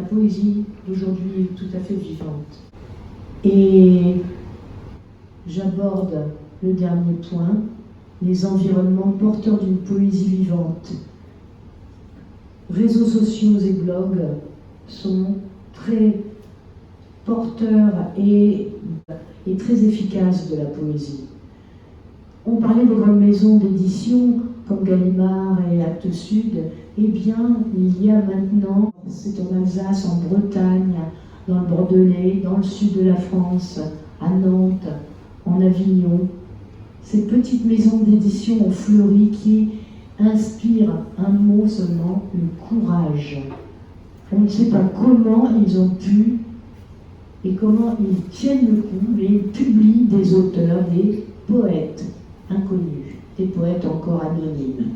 poésie d'aujourd'hui est tout à fait vivante. Et j'aborde le dernier point, les environnements porteurs d'une poésie vivante. Réseaux sociaux et blogs sont très porteurs et très efficaces de la poésie. On parlait de grandes maisons d'édition comme Gallimard et Actes Sud. Eh bien, il y a maintenant, c'est en Alsace, en Bretagne, dans le Bordelais, dans le sud de la France, à Nantes, en Avignon, ces petites maisons d'édition ont fleuri qui inspirent un mot seulement, le courage. On ne sait pas comment ils ont pu et comment ils tiennent le coup et ils publient des auteurs, des poètes inconnus, des poètes encore anonymes.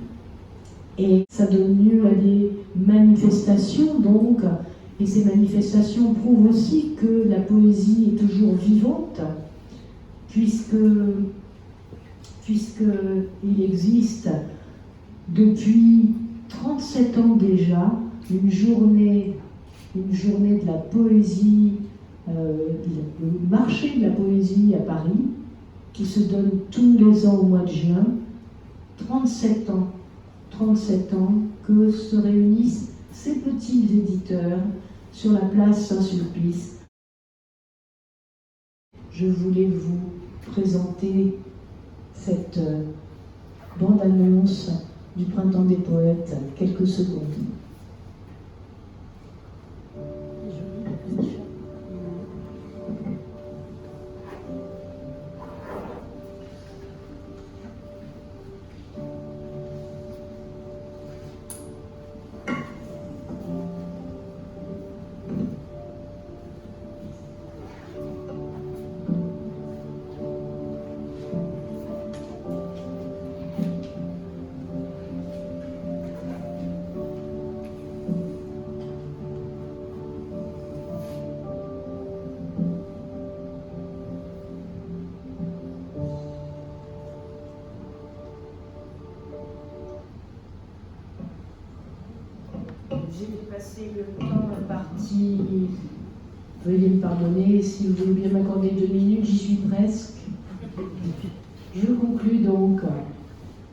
Et ça donne lieu à des manifestations donc, et ces manifestations prouvent aussi que la poésie est toujours vivante, puisqu'il existe depuis 37 ans déjà une journée de la poésie, le marché de la poésie à Paris, qui se donne tous les ans au mois de juin. 37 ans que se réunissent ces petits éditeurs sur la place Saint-Sulpice. Je voulais vous présenter cette bande-annonce du Printemps des Poètes, quelques secondes. J'ai dépassé le temps imparti. Veuillez me pardonner, si vous voulez bien m'accorder 2 minutes, j'y suis presque. Je conclus donc.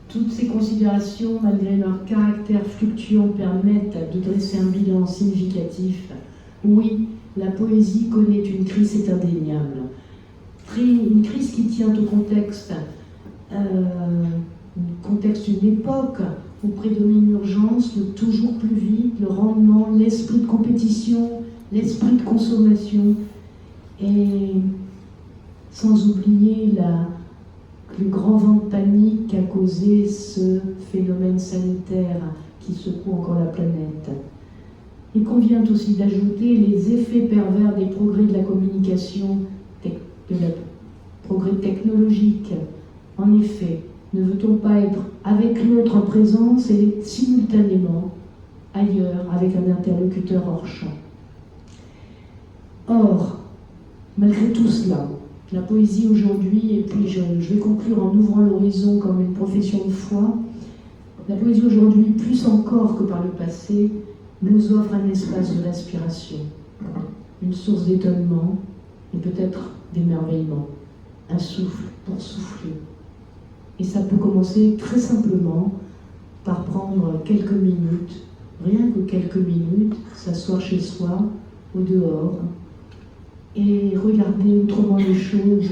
Toutes ces considérations, malgré leur caractère fluctuant, permettent de dresser un bilan significatif. Oui, la poésie connaît une crise, c'est indéniable. Une crise qui tient au contexte d'une époque où prédomine l'urgence, le toujours plus vite, le rendement, l'esprit de compétition, l'esprit de consommation, et sans oublier le grand vent de panique qu'a causé ce phénomène sanitaire qui secoue encore la planète. Il convient aussi d'ajouter les effets pervers des progrès de la communication, progrès technologique. En effet, ne veut-on pas être avec l'autre en présence et simultanément ailleurs avec un interlocuteur hors champ? Or, malgré tout cela, la poésie aujourd'hui, et puis je vais conclure en ouvrant l'horizon comme une profession de foi, la poésie aujourd'hui, plus encore que par le passé, nous offre un espace de respiration, une source d'étonnement et peut-être d'émerveillement, un souffle pour souffler. Et ça peut commencer très simplement par prendre quelques minutes, rien que quelques minutes, s'asseoir chez soi, au dehors, et regarder autrement les choses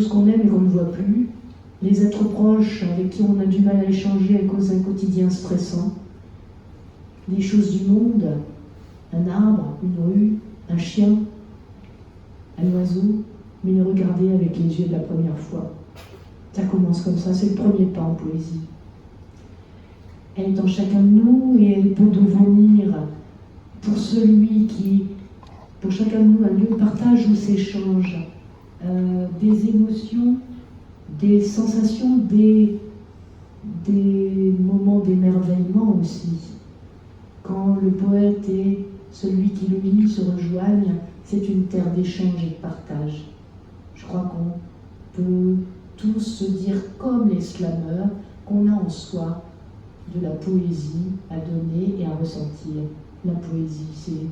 qu'on aime et qu'on ne voit plus, les êtres proches avec qui on a du mal à échanger à cause d'un quotidien stressant, les choses du monde, un arbre, une rue, un chien, un oiseau, mais les regarder avec les yeux de la première fois. Ça commence comme ça, c'est le premier pas en poésie. Elle est en chacun de nous et elle peut devenir, pour chacun de nous, un lieu de partage où s'échangent des émotions, des sensations, des moments d'émerveillement aussi. Quand le poète et celui qui le lit se rejoignent, c'est une terre d'échange et de partage. Je crois qu'on peut tous se dire comme les slameurs qu'on a en soi de la poésie à donner et à ressentir. la poésie, c'est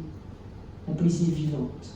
la poésie est vivante.